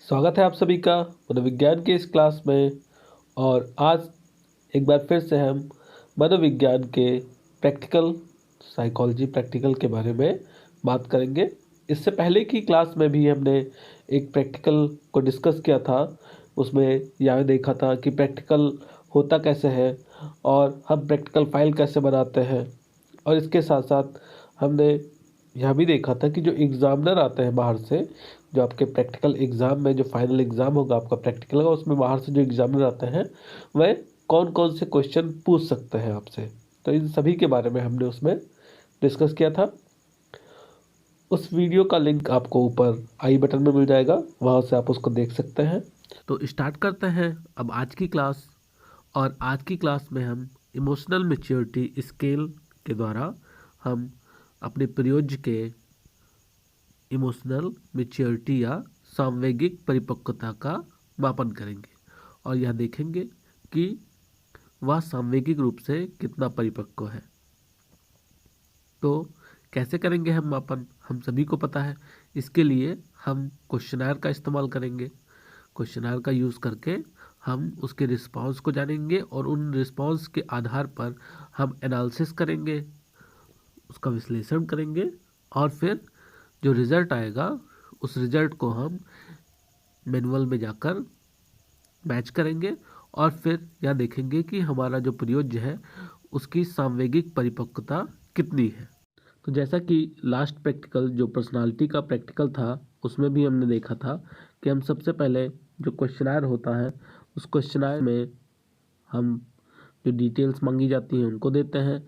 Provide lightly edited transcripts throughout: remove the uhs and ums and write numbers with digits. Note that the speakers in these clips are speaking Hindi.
स्वागत है आप सभी का मनोविज्ञान के इस क्लास में। और आज एक बार फिर से हम मनोविज्ञान के प्रैक्टिकल साइकोलॉजी प्रैक्टिकल के बारे में बात करेंगे। इससे पहले की क्लास में भी हमने एक प्रैक्टिकल को डिस्कस किया था। उसमें यह देखा था कि प्रैक्टिकल होता कैसे है और हम प्रैक्टिकल फाइल कैसे बनाते हैं। और इसके साथ साथ हमने यह भी देखा था कि जो एग्ज़ामिनर आते हैं बाहर से, जो आपके प्रैक्टिकल एग्ज़ाम में जो फाइनल एग्ज़ाम होगा आपका प्रैक्टिकल का, उसमें बाहर से जो एग्ज़ामिनर आते हैं वह कौन कौन से क्वेश्चन पूछ सकते हैं आपसे। तो इन सभी के बारे में हमने उसमें डिस्कस किया था। उस वीडियो का लिंक आपको ऊपर आई बटन में मिल जाएगा, वहाँ से आप उसको देख सकते हैं। तो स्टार्ट करते हैं अब आज की क्लास। और आज की क्लास में हम इमोशनल मैच्योरिटी स्केल के द्वारा हम अपने प्रयोज्य के इमोशनल मैच्योरिटी या सांवेगिक परिपक्वता का मापन करेंगे और यह देखेंगे कि वह सांवेगिक रूप से कितना परिपक्व है। तो कैसे करेंगे हम मापन, हम सभी को पता है। इसके लिए हम क्वेश्चनर का इस्तेमाल करेंगे। क्वेश्चनर का यूज़ करके हम उसके रिस्पांस को जानेंगे और उन रिस्पांस के आधार पर हम एनालिसिस करेंगे, उसका विश्लेषण करेंगे और फिर जो रिज़ल्ट आएगा उस रिज़ल्ट को हम मैनुअल में जाकर मैच करेंगे और फिर यह देखेंगे कि हमारा जो प्रयोज्य है उसकी सांवेगिक परिपक्वता कितनी है। तो जैसा कि लास्ट प्रैक्टिकल जो पर्सनालिटी का प्रैक्टिकल था उसमें भी हमने देखा था कि हम सबसे पहले जो क्वेश्चनर होता है उस क्वेश्चनर में हम जो डिटेल्स मांगी जाती हैं उनको देते हैं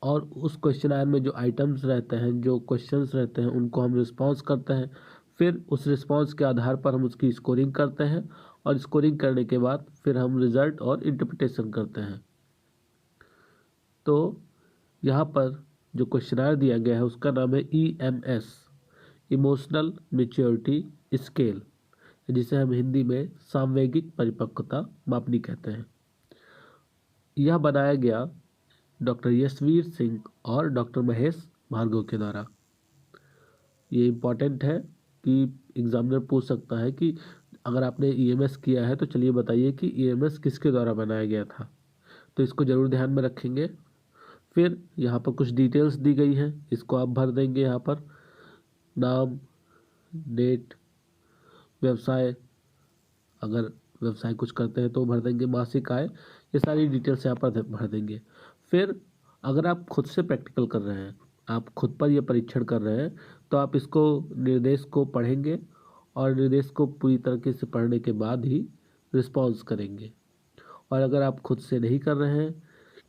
और उस क्वेश्चनर में जो आइटम्स रहते हैं, जो क्वेश्चंस रहते हैं, उनको हम रिस्पॉन्स करते हैं। फिर उस रिस्पॉन्स के आधार पर हम उसकी स्कोरिंग करते हैं और स्कोरिंग करने के बाद फिर हम रिज़ल्ट और इंटरप्रिटेशन करते हैं। तो यहाँ पर जो क्वेश्चनर दिया गया है उसका नाम है EMS, इमोशनल मैच्योरिटी स्केल, जिसे हम हिंदी में सांवेगिक परिपक्वता मापनी कहते हैं। यह बनाया गया डॉक्टर यशवीर सिंह और डॉक्टर महेश भार्गव के द्वारा। ये इम्पॉर्टेंट है कि एग्जामिनर पूछ सकता है कि अगर आपने EMS किया है तो चलिए बताइए कि EMS किसके द्वारा बनाया गया था। तो इसको ज़रूर ध्यान में रखेंगे। फिर यहाँ पर कुछ डिटेल्स दी गई हैं, इसको आप भर देंगे। यहाँ पर नाम, डेट, व्यवसाय, अगर व्यवसाय कुछ करते हैं तो भर देंगे, मासिक आय, ये सारी डिटेल्स यहाँ पर भर देंगे। फिर अगर आप खुद से प्रैक्टिकल कर रहे हैं, आप खुद पर यह परीक्षण कर रहे हैं, तो आप इसको निर्देश को पढ़ेंगे और निर्देश को पूरी तरीके से पढ़ने के बाद ही रिस्पॉन्स करेंगे। और अगर आप खुद से नहीं कर रहे हैं,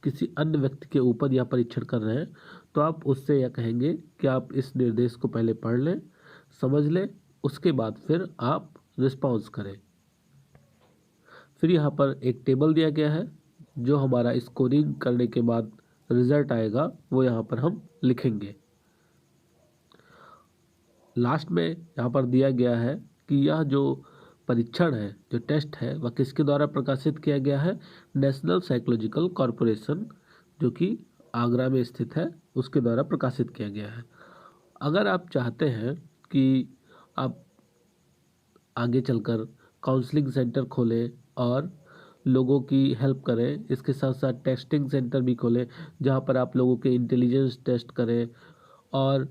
किसी अन्य व्यक्ति के ऊपर यह परीक्षण कर रहे हैं, तो आप उससे यह कहेंगे कि आप इस निर्देश को पहले पढ़ लें, समझ लें, उसके बाद फिर आप रिस्पॉन्स करें। फिर यहाँ पर एक टेबल दिया गया है, जो हमारा स्कोरिंग करने के बाद रिजल्ट आएगा वो यहाँ पर हम लिखेंगे। लास्ट में यहाँ पर दिया गया है कि यह जो परीक्षण है, जो टेस्ट है, वह किसके द्वारा प्रकाशित किया गया है। नेशनल साइकोलॉजिकल कॉरपोरेशन, जो कि आगरा में स्थित है, उसके द्वारा प्रकाशित किया गया है। अगर आप चाहते हैं कि आप आगे चलकर काउंसलिंग सेंटर खोलें और लोगों की हेल्प करें, इसके साथ साथ टेस्टिंग सेंटर भी खोलें जहां पर आप लोगों के इंटेलिजेंस टेस्ट करें और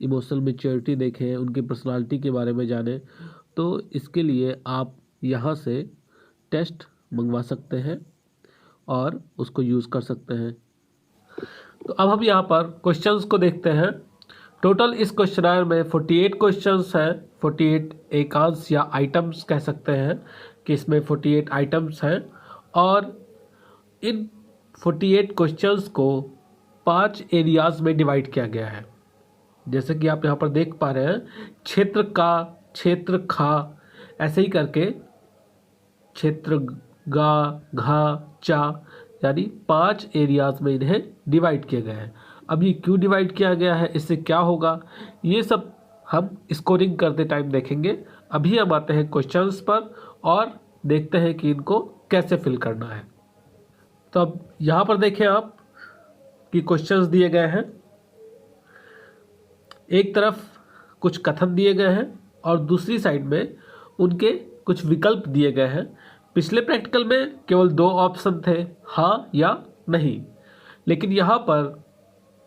इमोशनल मैच्योरिटी देखें, उनकी पर्सनालिटी के बारे में जानें, तो इसके लिए आप यहां से टेस्ट मंगवा सकते हैं और उसको यूज़ कर सकते हैं। तो अब हम यहाँ पर क्वेश्चंस को देखते हैं। टोटल इस क्वेश्चनर में 48 क्वेश्चंस हैं। 48 एकांश या आइटम्स कह सकते हैं कि इसमें 48 आइटम्स हैं और इन 48 क्वेश्चंस को 5 एरियाज में डिवाइड किया गया है। जैसे कि आप यहाँ पर देख पा रहे हैं, क्षेत्र का, क्षेत्र खा, ऐसे ही करके क्षेत्र गा, घा, चा, यानी 5 एरियाज में इन्हें डिवाइड किया गया है। अब ये क्यों डिवाइड किया गया है, इससे क्या होगा, ये सब हम स्कोरिंग करते टाइम देखेंगे। अभी हम आते हैं क्वेश्चंस पर और देखते हैं कि इनको कैसे फिल करना है। तो अब यहाँ पर देखें आप कि क्वेश्चंस दिए गए हैं। एक तरफ कुछ कथन दिए गए हैं और दूसरी साइड में उनके कुछ विकल्प दिए गए हैं। पिछले प्रैक्टिकल में केवल 2 ऑप्शन थे, हाँ या नहीं, लेकिन यहाँ पर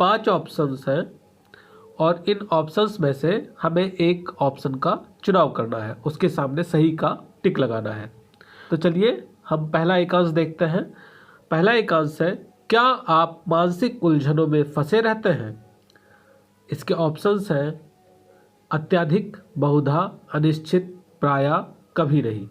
5 ऑप्शंस हैं और इन ऑप्शंस में से हमें एक ऑप्शन का चुनाव करना है, उसके सामने सही का टिक लगाना है। तो चलिए हम पहला एकांश देखते हैं। पहला एकांश है, क्या आप मानसिक उलझनों में फंसे रहते हैं? इसके ऑप्शंस हैं अत्यधिक, बहुधा, अनिश्चित, प्रायः, कभी नहीं।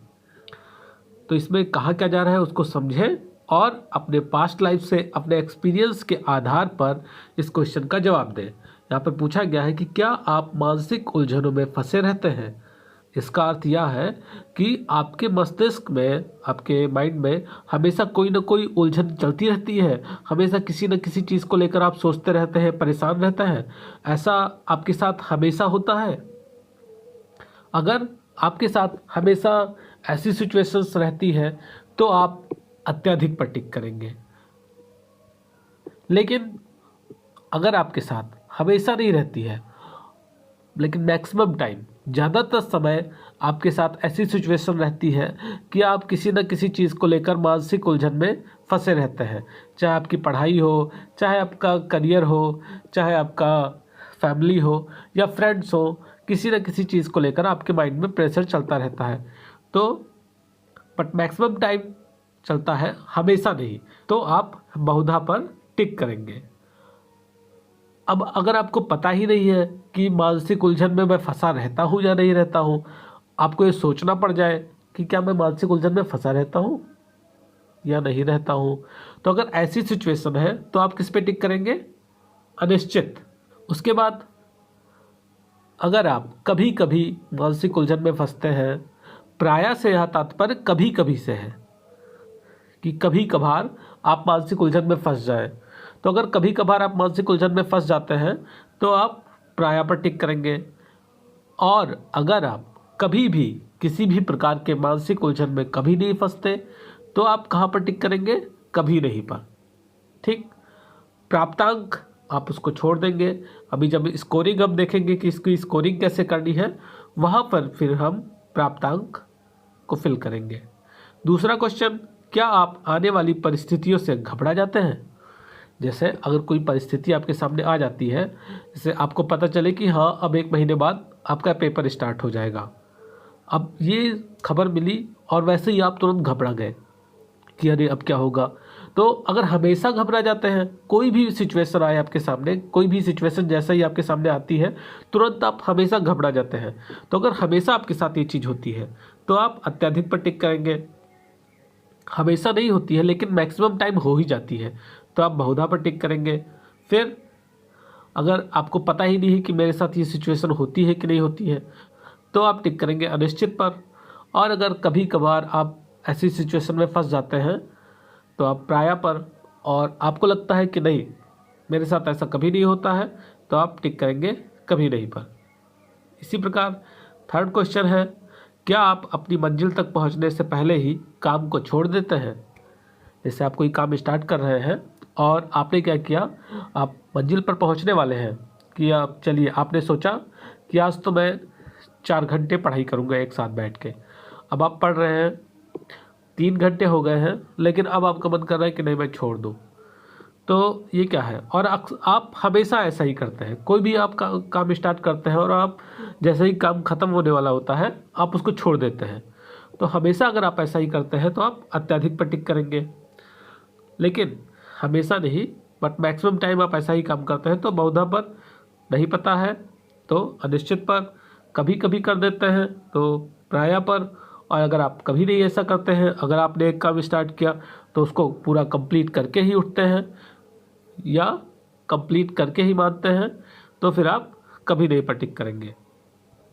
तो इसमें कहा क्या जा रहा है उसको समझें और अपने पास्ट लाइफ से, अपने एक्सपीरियंस के आधार पर इस क्वेश्चन का जवाब दें। यहाँ पर पूछा गया है कि क्या आप मानसिक उलझनों में फंसे रहते हैं। इसका अर्थ यह है कि आपके मस्तिष्क में, आपके माइंड में हमेशा कोई ना कोई उलझन चलती रहती है, हमेशा किसी न किसी चीज़ को लेकर आप सोचते रहते हैं, परेशान रहते हैं। ऐसा आपके साथ हमेशा होता है? अगर आपके साथ हमेशा ऐसी सिचुएशंस रहती है तो आप अत्यधिक पर टिक करेंगे। लेकिन अगर आपके साथ हमेशा नहीं रहती है, लेकिन मैक्सिमम टाइम, ज़्यादातर समय आपके साथ ऐसी सिचुएशन रहती है कि आप किसी न किसी चीज़ को लेकर मानसिक उलझन में फंसे रहते हैं, चाहे आपकी पढ़ाई हो, चाहे आपका करियर हो, चाहे आपका फैमिली हो या फ्रेंड्स हो, किसी न किसी चीज़ को लेकर आपके माइंड में प्रेशर चलता रहता है। तो बट मैक्सिमम टाइम चलता है, हमेशा नहीं। तो आप बहुधा पर टिक करेंगे। अब अगर आपको पता ही नहीं है कि मानसिक उलझन में मैं फंसा रहता हूँ या नहीं रहता हूँ, आपको ये सोचना पड़ जाए कि क्या मैं मानसिक उलझन में फंसा रहता हूँ या नहीं रहता हूँ, तो अगर ऐसी सिचुएशन है तो आप किस पे टिक करेंगे? अनिश्चित। उसके बाद अगर आप कभी कभी मानसिक उलझन में फंसते हैं, प्रायः से यह तात्पर्य कभी कभी से है कि कभी कभार आप मानसिक उलझन में फंस जाएं। तो अगर कभी कभार आप मानसिक उलझन में फंस जाते हैं तो आप प्रायः पर टिक करेंगे। और अगर आप कभी भी किसी भी प्रकार के मानसिक उलझन में कभी नहीं फंसते तो आप कहाँ पर टिक करेंगे? कभी नहीं पर। ठीक। प्राप्तांक आप उसको छोड़ देंगे। अभी जब स्कोरिंग हम देखेंगे कि इसकी स्कोरिंग कैसे करनी है, वहाँ पर फिर हम प्राप्तांक को फिल करेंगे। दूसरा क्वेश्चन, क्या आप आने वाली परिस्थितियों से घबरा जाते हैं? जैसे अगर कोई परिस्थिति आपके सामने आ जाती है, जैसे आपको पता चले कि हाँ अब 1 महीने बाद आपका पेपर स्टार्ट हो जाएगा, अब ये खबर मिली और वैसे ही आप तुरंत घबरा गए कि अरे अब क्या होगा। तो अगर हमेशा घबरा जाते हैं, कोई भी सिचुएशन आए आपके सामने, कोई भी सिचुएशन जैसा ही आपके सामने आती है तुरंत आप हमेशा घबरा जाते हैं, तो अगर हमेशा आपके साथ ये चीज़ होती है तो आप अत्यधिक पर टिक करेंगे। हमेशा नहीं होती है लेकिन मैक्सिमम टाइम हो ही जाती है तो आप बहुधा पर टिक करेंगे। फिर अगर आपको पता ही नहीं है कि मेरे साथ ये सिचुएशन होती है कि नहीं होती है तो आप टिक करेंगे अनिश्चित पर। और अगर कभी कभार आप ऐसी सिचुएशन में फंस जाते हैं तो आप प्रायः पर, और आपको लगता है कि नहीं मेरे साथ ऐसा कभी नहीं होता है तो आप टिक करेंगे कभी नहीं पर। इसी प्रकार थर्ड क्वेश्चन है, क्या आप अपनी मंजिल तक पहुंचने से पहले ही काम को छोड़ देते हैं? जैसे आप कोई काम स्टार्ट कर रहे हैं और आपने क्या किया, आप मंजिल पर पहुंचने वाले हैं कि आप चलिए, आपने सोचा कि आज तो मैं 4 घंटे पढ़ाई करूंगा एक साथ बैठ के। अब आप पढ़ रहे हैं, 3 घंटे हो गए हैं, लेकिन अब आपका मन कर रहा है कि नहीं मैं छोड़ दूं। तो ये क्या है? और आप हमेशा ऐसा ही करते हैं, कोई भी आप काम स्टार्ट करते हैं और आप जैसे ही काम ख़त्म होने वाला होता है आप उसको छोड़ देते हैं। तो हमेशा अगर आप ऐसा ही करते हैं तो आप अत्यधिक पर टिक करेंगे। लेकिन हमेशा नहीं, बट मैक्सिमम टाइम आप ऐसा ही काम करते हैं तो बहुधा पर, नहीं पता है तो अनिश्चित पर, कभी कभी कर देते हैं तो प्रायः पर। और अगर आप कभी नहीं ऐसा करते हैं, अगर आपने एक काम स्टार्ट किया तो उसको पूरा कंप्लीट करके ही उठते हैं या कंप्लीट करके ही मानते हैं तो फिर आप कभी नहीं पर टिक करेंगे।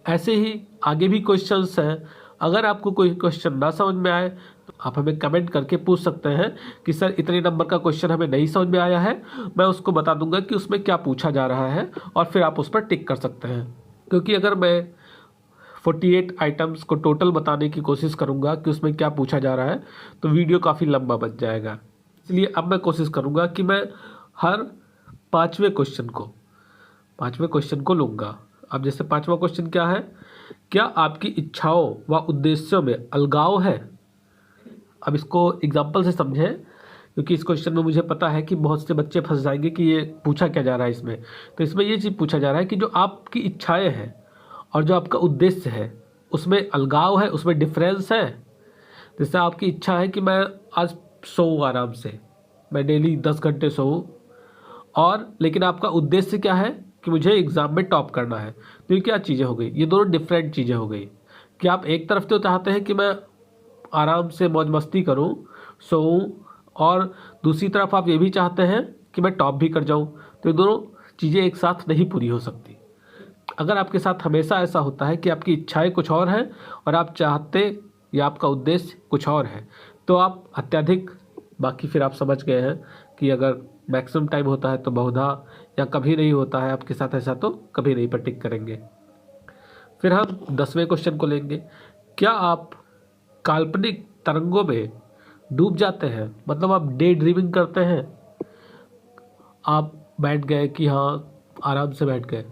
ऐसे ही आगे भी क्वेश्चंस हैं। अगर आपको कोई क्वेश्चन ना समझ में आए तो आप हमें कमेंट करके पूछ सकते हैं कि सर इतने नंबर का क्वेश्चन हमें नहीं समझ में आया है, मैं उसको बता दूंगा कि उसमें क्या पूछा जा रहा है और फिर आप उस पर टिक कर सकते हैं। क्योंकि अगर मैं 48 आइटम्स को टोटल बताने की कोशिश करूंगा कि उसमें क्या पूछा जा रहा है तो वीडियो काफ़ी लंबा बन जाएगा। इसलिए अब मैं कोशिश करूंगा कि मैं हर 5वें क्वेश्चन को लूँगा। अब जैसे पांचवा क्वेश्चन क्या है, क्या आपकी इच्छाओं व उद्देश्यों में अलगाव है। अब इसको एग्जाम्पल से समझें, क्योंकि इस क्वेश्चन में मुझे पता है कि बहुत से बच्चे फंस जाएंगे कि ये पूछा क्या जा रहा है इसमें। तो इसमें ये चीज़ पूछा जा रहा है कि जो आपकी इच्छाएं हैं और जो आपका उद्देश्य है उसमें अलगाव है, उसमें डिफरेंस है। जैसे आपकी इच्छा है कि मैं आज सोऊं आराम से, मैं डेली 10 घंटे सोऊं, और लेकिन आपका उद्देश्य क्या है कि मुझे एग्ज़ाम में टॉप करना है। तो ये क्या चीज़ें हो गई, ये दोनों डिफरेंट चीज़ें हो गई। कि आप एक तरफ तो चाहते हैं कि मैं आराम से मौज मस्ती करूं, सोऊं, और दूसरी तरफ आप ये भी चाहते हैं कि मैं टॉप भी कर जाऊं। तो ये दोनों चीज़ें एक साथ नहीं पूरी हो सकती। अगर आपके साथ हमेशा ऐसा होता है कि आपकी इच्छाएं कुछ और हैं और आप चाहते या आपका उद्देश्य कुछ और है, तो आप अत्यधिक, बाकी फिर आप समझ गए हैं कि अगर मैक्सिमम टाइम होता है तो बहुधा, या कभी नहीं होता है आपके साथ ऐसा तो कभी नहीं पर टिक करेंगे। फिर हम 10वें क्वेश्चन को लेंगे। क्या आप काल्पनिक तरंगों में डूब जाते हैं, मतलब आप डे ड्रीमिंग करते हैं। आप बैठ गए कि हाँ, आराम से बैठ गए,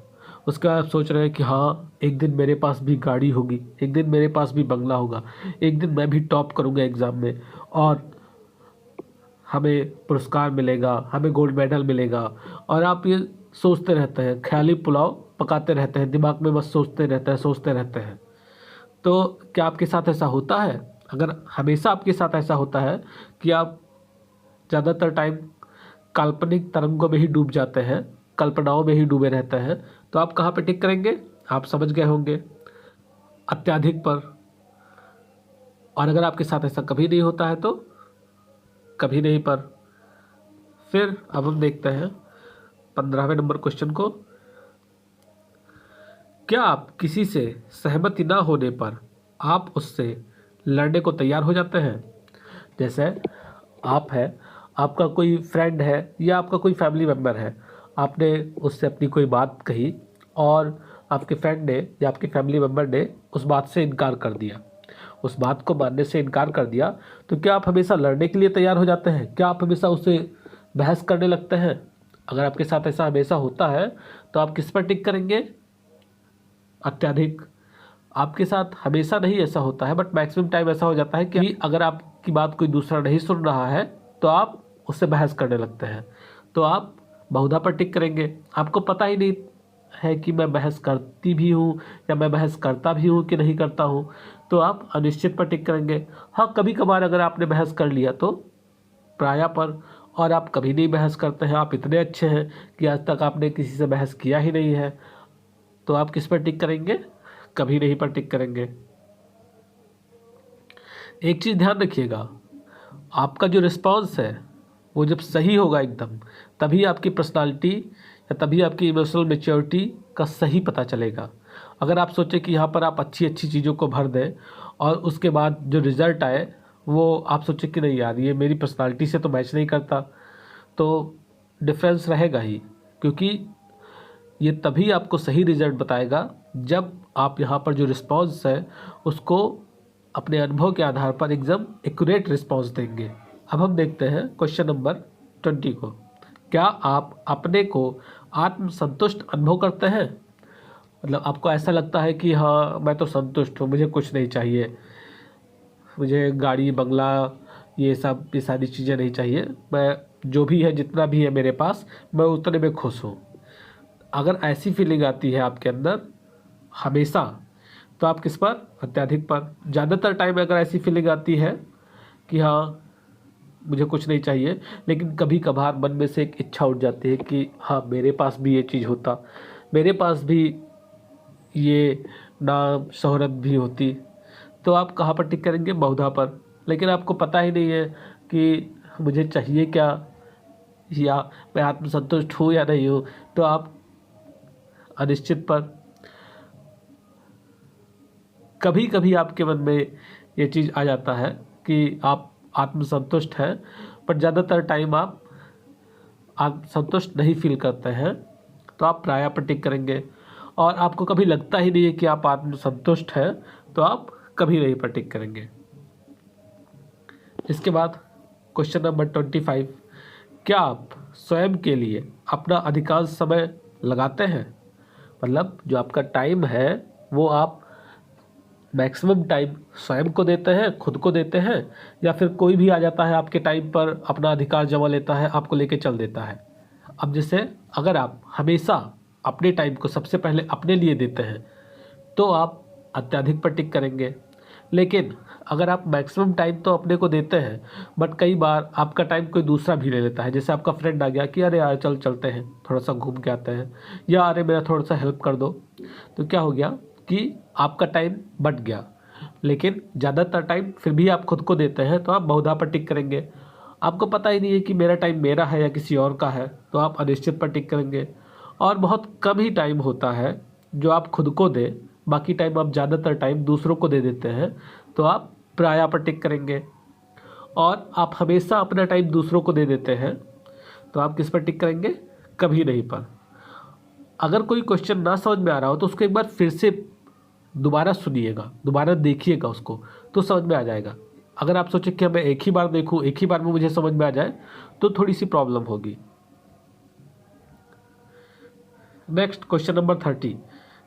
उसके बाद आप सोच रहे हैं कि हाँ एक दिन मेरे पास भी गाड़ी होगी, एक दिन मेरे पास भी बंगला होगा, एक दिन मैं भी टॉप करूँगा एग्ज़ाम में और हमें पुरस्कार मिलेगा, हमें गोल्ड मेडल मिलेगा। और आप ये सोचते रहते हैं, ख्याली पुलाव पकाते रहते हैं, दिमाग में बस सोचते रहते हैं। तो क्या आपके साथ ऐसा होता है? अगर हमेशा आपके साथ ऐसा होता है कि आप ज़्यादातर टाइम काल्पनिक तरंगों में ही डूब जाते हैं, कल्पनाओं में ही डूबे रहते हैं, तो आप कहाँ पे टिक करेंगे? आप समझ गए होंगे, अत्यधिक पर। और अगर आपके साथ ऐसा कभी नहीं होता है तो कभी नहीं पर। फिर अब हम देखते हैं 15वें नंबर क्वेश्चन को। क्या आप किसी से सहमति ना होने पर आप उससे लड़ने को तैयार हो जाते हैं? जैसे आप है, आपका कोई फ्रेंड है या आपका कोई फैमिली मेम्बर है, आपने उससे अपनी कोई बात कही और आपके फ्रेंड ने या आपके फैमिली मेम्बर ने उस बात से इनकार कर दिया, उस बात को मानने से इनकार कर दिया, तो क्या आप हमेशा लड़ने के लिए तैयार हो जाते हैं? क्या आप हमेशा उससे बहस करने लगते हैं? अगर आपके साथ ऐसा हमेशा होता है तो आप किस पर टिक करेंगे? अत्यधिक। आपके साथ हमेशा नहीं ऐसा होता है, बट मैक्सिमम टाइम ऐसा हो जाता है कि अगर आपकी बात कोई दूसरा नहीं सुन रहा है तो आप उससे बहस करने लगते हैं, तो आप बहुधा पर टिक करेंगे। आपको पता ही नहीं है कि मैं बहस करती भी हूँ या मैं बहस करता भी हूँ कि नहीं करता हूँ, तो आप अनिश्चित पर टिक करेंगे। हाँ, कभी कभार अगर आपने बहस कर लिया तो प्रायः पर, और आप कभी नहीं बहस करते हैं, आप इतने अच्छे हैं कि आज तक आपने किसी से बहस किया ही नहीं है, तो आप किस पर टिक करेंगे? कभी नहीं पर टिक करेंगे। एक चीज़ ध्यान रखिएगा, आपका जो रिस्पॉन्स है वो जब सही होगा एकदम, तभी आपकी पर्सनालिटी या तभी आपकी इमोशनल मैच्योरिटी का सही पता चलेगा। अगर आप सोचें कि यहाँ पर आप अच्छी अच्छी चीज़ों को भर दें और उसके बाद जो रिज़ल्ट आए वो आप सोचें कि नहीं यार ये मेरी पर्सनालिटी से तो मैच नहीं करता, तो डिफरेंस रहेगा ही। क्योंकि ये तभी आपको सही रिज़ल्ट बताएगा जब आप यहाँ पर जो रिस्पॉन्स है उसको अपने अनुभव के आधार पर एकदम एक्यूरेट रिस्पॉन्स देंगे। अब हम देखते हैं क्वेश्चन नंबर 20 को। क्या आप अपने को आत्मसंतुष्ट अनुभव करते हैं? मतलब आपको ऐसा लगता है कि हाँ मैं तो संतुष्ट हूँ, मुझे कुछ नहीं चाहिए, मुझे गाड़ी बंगला ये सारी चीज़ें नहीं चाहिए, मैं जो भी है जितना भी है मेरे पास मैं उतने में खुश हूँ। अगर ऐसी फीलिंग आती है आपके अंदर हमेशा, तो आप किस पर? अत्यधिक पर। ज़्यादातर टाइम अगर ऐसी फीलिंग आती है कि हाँ मुझे कुछ नहीं चाहिए, लेकिन कभी कभार मन में से एक इच्छा उठ जाती है कि हाँ मेरे पास भी ये चीज़ होता, मेरे पास भी ये नाम शोहरत भी होती, तो आप कहाँ पर टिक करेंगे? बहुधा पर। लेकिन आपको पता ही नहीं है कि मुझे चाहिए क्या, या मैं आत्मसंतुष्ट हूँ या नहीं हूँ, तो आप अनिश्चित पर। कभी कभी आपके मन में ये चीज़ आ जाता है कि आप आत्मसंतुष्ट हैं, पर ज़्यादातर टाइम आप आत्मसंतुष्ट नहीं फील करते हैं, तो आप प्रायः पर टिक करेंगे। और आपको कभी लगता ही नहीं है कि आप आत्मसंतुष्ट हैं, तो आप कभी नहीं पर टिक करेंगे। इसके बाद क्वेश्चन नंबर 25। क्या आप स्वयं के लिए अपना अधिकांश समय लगाते हैं? मतलब जो आपका टाइम है वो आप मैक्सिमम टाइम स्वयं को देते हैं, खुद को देते हैं, या फिर कोई भी आ जाता है आपके टाइम पर अपना अधिकार जमा लेता है, आपको लेके चल देता है। अब जैसे अगर आप हमेशा अपने टाइम को सबसे पहले अपने लिए देते हैं तो आप अत्यधिक पर टिक करेंगे। लेकिन अगर आप मैक्सिमम टाइम तो अपने को देते हैं बट कई बार आपका टाइम कोई दूसरा भी ले लेता है, जैसे आपका फ्रेंड आ गया कि अरे यार चलते हैं थोड़ा सा घूम के आते हैं, या अरे मेरा थोड़ा सा हेल्प कर दो, तो क्या हो गया कि आपका टाइम बट गया। लेकिन ज़्यादातर टाइम फिर भी आप खुद को देते हैं तो आप बहुधा पर टिक करेंगे। आपको पता ही नहीं है कि मेरा टाइम मेरा है या किसी और का है, तो आप अनिश्चित पर टिक करेंगे। और बहुत कम ही टाइम होता है जो आप खुद को दें, बाकी टाइम आप ज़्यादातर टाइम दूसरों को दे देते हैं, तो आप प्राय पर टिक करेंगे। और आप हमेशा अपना टाइम दूसरों को दे देते हैं तो आप किस पर टिक करेंगे? कभी नहीं पर। अगर कोई क्वेश्चन ना समझ में आ रहा हो तो उसको एक बार फिर से दोबारा सुनिएगा, दोबारा देखिएगा उसको, तो समझ में आ जाएगा। अगर आप सोचें कि मैं एक ही बार देखूं, एक ही बार में मुझे समझ में आ जाए, तो थोड़ी सी प्रॉब्लम होगी। नेक्स्ट क्वेश्चन नंबर 30,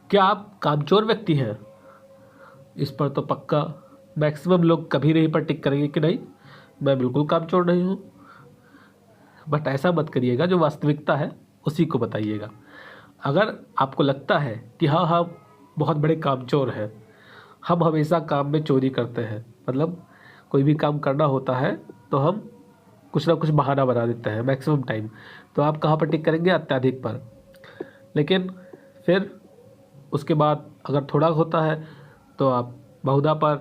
क्या आप कामचोर व्यक्ति हैं? इस पर तो पक्का मैक्सिमम लोग कभी नहीं पर टिक करेंगे कि नहीं, मैं बिल्कुल कामचोर नहीं हूँ। बट ऐसा मत करिएगा, जो वास्तविकता है उसी को बताइएगा। अगर आपको लगता है कि हाँ हम बहुत बड़े कामचोर हैं, हम हमेशा काम में चोरी करते हैं, मतलब कोई भी काम करना होता है तो हम कुछ ना कुछ बहाना बना देते हैं मैक्सिमम टाइम, तो आप कहाँ पर टिक करेंगे? अत्यधिक पर। लेकिन फिर उसके बाद अगर थोड़ा होता है तो आप बहुधा पर,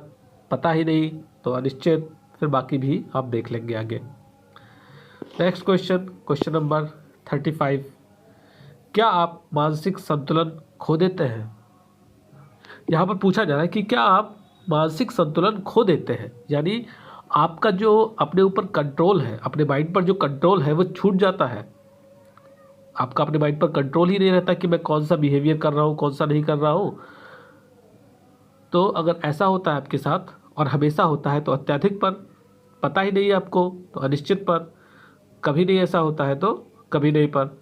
पता ही नहीं तो अनिश्चित, फिर बाकी भी आप देख लेंगे आगे। नेक्स्ट क्वेश्चन, क्वेश्चन नंबर 35, क्या आप मानसिक संतुलन खो देते हैं? यहाँ पर पूछा जा रहा है कि क्या आप मानसिक संतुलन खो देते हैं, यानी आपका जो अपने ऊपर कंट्रोल है, अपने माइंड पर जो कंट्रोल है वो छूट जाता है। आपका अपने माइंड पर कंट्रोल ही नहीं रहता कि मैं कौन सा बिहेवियर कर रहा हूँ, कौन सा नहीं कर रहा हूँ। तो अगर ऐसा होता है आपके साथ और हमेशा होता है तो अत्यधिक पर, पता ही नहीं है आपको तो अनिश्चित पर, कभी नहीं ऐसा होता है तो कभी नहीं पर,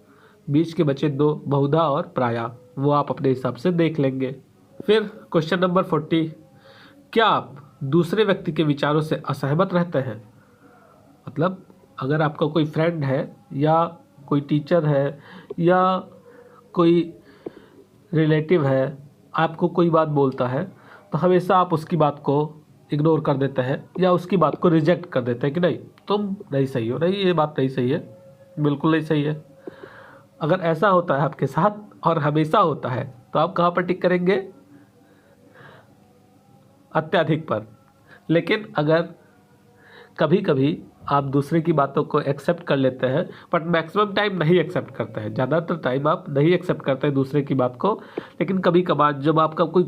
बीच के बचे दो बहुधा और प्राया, वो आप अपने हिसाब से देख लेंगे। फिर क्वेश्चन नंबर 40, क्या आप दूसरे व्यक्ति के विचारों से असहमत रहते हैं? मतलब अगर आपका कोई फ्रेंड है या कोई टीचर है या कोई रिलेटिव है, आपको कोई बात बोलता है तो हमेशा आप उसकी बात को इग्नोर कर देते हैं या उसकी बात को रिजेक्ट कर देते हैं कि नहीं तुम नहीं सही हो, नहीं ये बात नहीं सही है, बिल्कुल नहीं सही है। अगर ऐसा होता है आपके साथ और हमेशा होता है तो आप कहाँ पर टिक करेंगे? अत्यधिक पर। लेकिन अगर कभी कभी आप दूसरे की बातों को एक्सेप्ट कर लेते हैं बट मैक्सिमम टाइम नहीं एक्सेप्ट करते हैं, ज़्यादातर टाइम आप नहीं एक्सेप्ट करते हैं दूसरे की बात को, लेकिन कभी कभार जब आपका कोई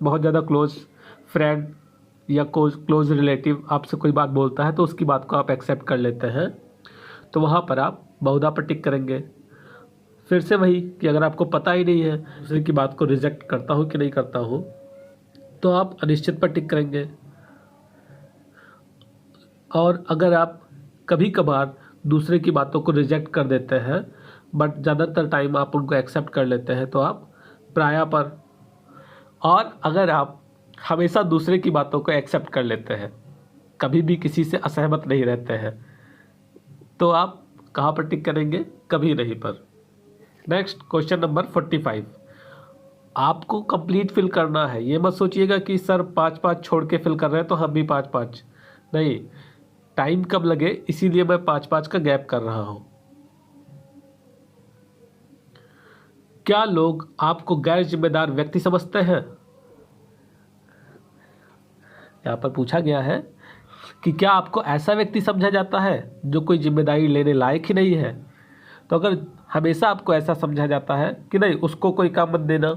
बहुत ज़्यादा क्लोज फ्रेंड या क्लोज रिलेटिव आपसे कोई बात बोलता है तो उसकी बात को आप एक्सेप्ट कर लेते हैं, तो वहाँ पर आप बहुधा पर टिक करेंगे। फिर से वही कि अगर आपको पता ही नहीं है दूसरे की बात को रिजेक्ट करता हूँ कि नहीं करता हूँ, तो आप अनिश्चित पर टिक करेंगे। और अगर आप कभी कभार दूसरे की बातों को रिजेक्ट कर देते हैं बट ज़्यादातर टाइम आप उनको एक्सेप्ट कर लेते हैं तो आप प्राय पर। और अगर आप हमेशा दूसरे की बातों को एक्सेप्ट कर लेते हैं, कभी भी किसी से असहमत नहीं रहते हैं, तो आप कहाँ पर टिक करेंगे? कभी नहीं पर। नेक्स्ट क्वेश्चन नंबर 45, आपको कंप्लीट फिल करना है। ये मत सोचिएगा कि सर 5-5 छोड़ के फिल कर रहे हैं तो हम भी 5-5, नहीं, टाइम कम लगे इसीलिए मैं 5-5 का गैप कर रहा हूं। क्या लोग आपको गैर जिम्मेदार व्यक्ति समझते हैं? यहाँ पर पूछा गया है कि क्या आपको ऐसा व्यक्ति समझा जाता है जो कोई जिम्मेदारी लेने लायक ही नहीं है? तो अगर हमेशा आपको ऐसा समझा जाता है कि नहीं उसको कोई काम मत देना,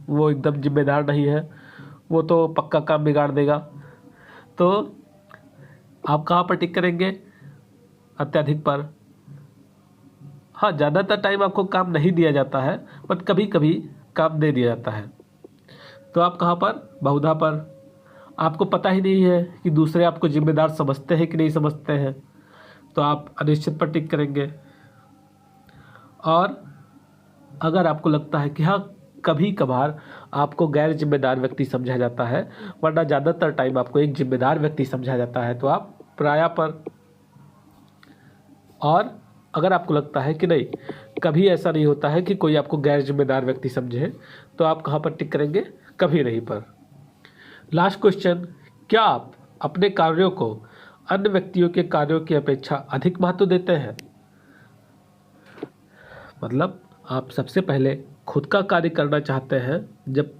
वो एकदम जिम्मेदार नहीं है, वो तो पक्का काम बिगाड़ देगा, तो आप कहाँ पर टिक करेंगे? अत्यधिक पर। हाँ, ज़्यादातर टाइम आपको काम नहीं दिया जाता है बट कभी कभी काम दे दिया जाता है, तो आप कहाँ पर? बहुधा पर। आपको पता ही नहीं है कि दूसरे आपको जिम्मेदार समझते हैं कि नहीं समझते हैं, तो आप अनिश्चित पर टिक करेंगे। और अगर आपको लगता है कि हाँ कभी कभार आपको गैर जिम्मेदार व्यक्ति समझा जाता है, वरना ज़्यादातर टाइम आपको एक जिम्मेदार व्यक्ति समझा जाता है। तो आप प्राय पर, और अगर आपको लगता है कि नहीं, कभी ऐसा नहीं होता है कि कोई आपको गैर जिम्मेदार व्यक्ति समझे, तो आप कहाँ पर टिक करेंगे? कभी नहीं पर। लास्ट क्वेश्चन, क्या आप अपने कार्यों को अन्य व्यक्तियों के कार्यों की अपेक्षा अधिक महत्व देते हैं? मतलब आप सबसे पहले खुद का कार्य करना चाहते हैं, जब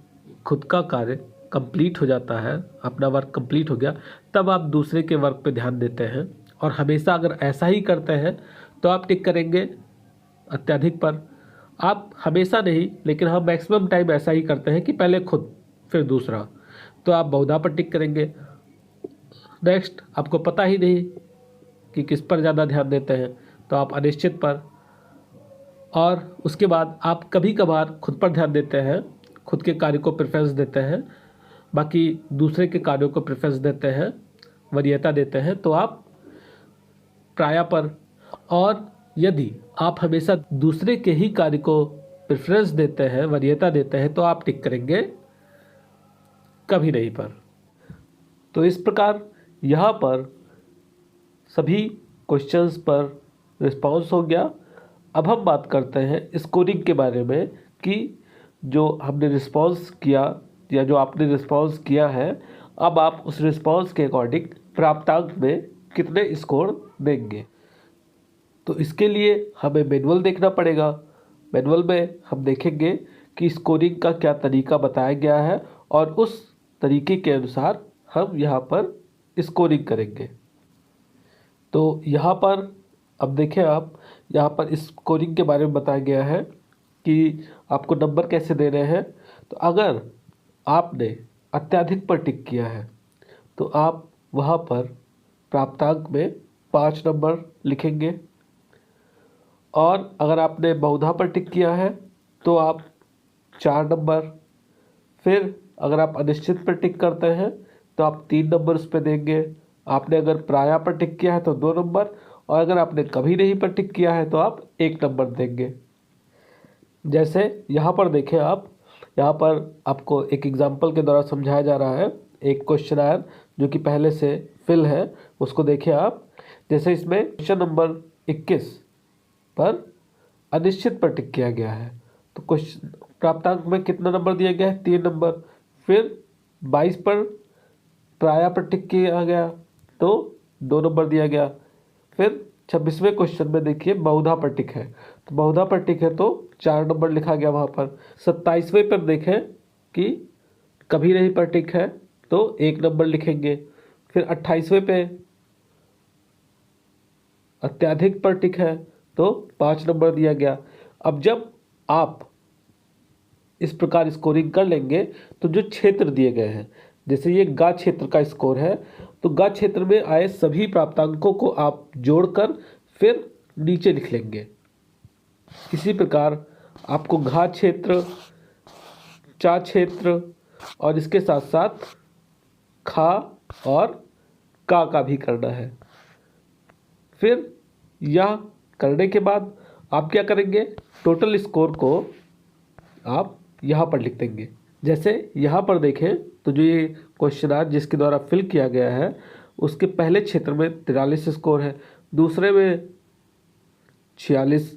खुद का कार्य कंप्लीट हो जाता है, अपना वर्क कंप्लीट हो गया, तब आप दूसरे के वर्क पे ध्यान देते हैं। और हमेशा अगर ऐसा ही करते हैं तो आप टिक करेंगे अत्यधिक पर। आप हमेशा नहीं, लेकिन हम मैक्सिमम टाइम ऐसा ही करते हैं कि पहले खुद फिर दूसरा, तो आप बहुधा पर टिक करेंगे। नेक्स्ट, आपको पता ही नहीं कि किस पर ज़्यादा ध्यान देते हैं, तो आप अनिश्चित पर। और उसके बाद आप कभी कभार खुद पर ध्यान देते हैं, खुद के कार्य को प्रेफरेंस देते हैं, बाकी दूसरे के कार्यों को प्रेफरेंस देते हैं, वरीयता देते हैं, तो आप प्राय पर। और यदि आप हमेशा दूसरे के ही कार्य को प्रेफरेंस देते हैं, वरीयता देते हैं, तो आप टिक करेंगे कभी नहीं पर। तो इस प्रकार यहाँ पर सभी क्वेश्चंस पर रिस्पांस हो गया। अब हम बात करते हैं स्कोरिंग के बारे में कि जो हमने रिस्पांस किया या जो आपने रिस्पांस किया है, अब आप उस रिस्पांस के अकॉर्डिंग प्राप्तांक में कितने स्कोर देंगे। तो इसके लिए हमें मैनुअल देखना पड़ेगा। मैनुअल में हम देखेंगे कि स्कोरिंग का क्या तरीका बताया गया है, और उस तरीके के अनुसार हम यहाँ पर स्कोरिंग करेंगे। तो यहाँ पर अब देखें, आप यहाँ पर स्कोरिंग के बारे में बताया गया है कि आपको नंबर कैसे देने हैं। तो अगर आपने अत्यधिक पर टिक किया है तो आप वहाँ पर प्राप्तांक में 5 नंबर लिखेंगे, और अगर आपने बहुधा पर टिक किया है तो आप 4 नंबर। फिर अगर आप अनिश्चित पर टिक करते हैं तो आप 3 नंबर उस पर देंगे। आपने अगर प्राय पर टिक किया है तो 2 नंबर, और अगर आपने कभी नहीं पर टिक किया है तो आप 1 नंबर देंगे। जैसे यहाँ पर देखें आप, यहाँ पर आपको एक एग्जाम्पल के द्वारा समझाया जा रहा है। एक क्वेश्चन आयर जो कि पहले से फिल है, उसको देखें आप। जैसे इसमें क्वेश्चन नंबर 21 पर अनिश्चित पर टिक किया गया है, तो क्वेश्चन प्राप्तांक में कितना नंबर दिया गया है? 3 नंबर। फिर 22 पर प्राय पर टिक किया गया तो 2 नंबर दिया गया। फिर 26वें क्वेश्चन में देखिए बहुधा पर टिक है, तो बहुधा पर टिक है तो 4 नंबर लिखा गया वहाँ पर। 27वें पर देखें कि कभी नहीं पर टिक है तो 1 नंबर लिखेंगे। फिर 28वें पे अत्यधिक पर टिक है तो 5 नंबर दिया गया। अब जब आप इस प्रकार स्कोरिंग कर लेंगे तो जो क्षेत्र दिए गए हैं, जैसे ये गा क्षेत्र का स्कोर है, तो गा क्षेत्र में आए सभी प्राप्तांकों को आप जोड़कर फिर नीचे लिख लेंगे। इसी प्रकार आपको घा क्षेत्र, चा क्षेत्र और इसके साथ साथ खा और का भी करना है। फिर यह करने के बाद आप क्या करेंगे? टोटल स्कोर को आप यहाँ पर लिख देंगे। जैसे यहाँ पर देखें तो जो ये क्वेश्चन आज जिसके द्वारा फिल किया गया है, उसके पहले क्षेत्र में 43 स्कोर है, दूसरे में 46,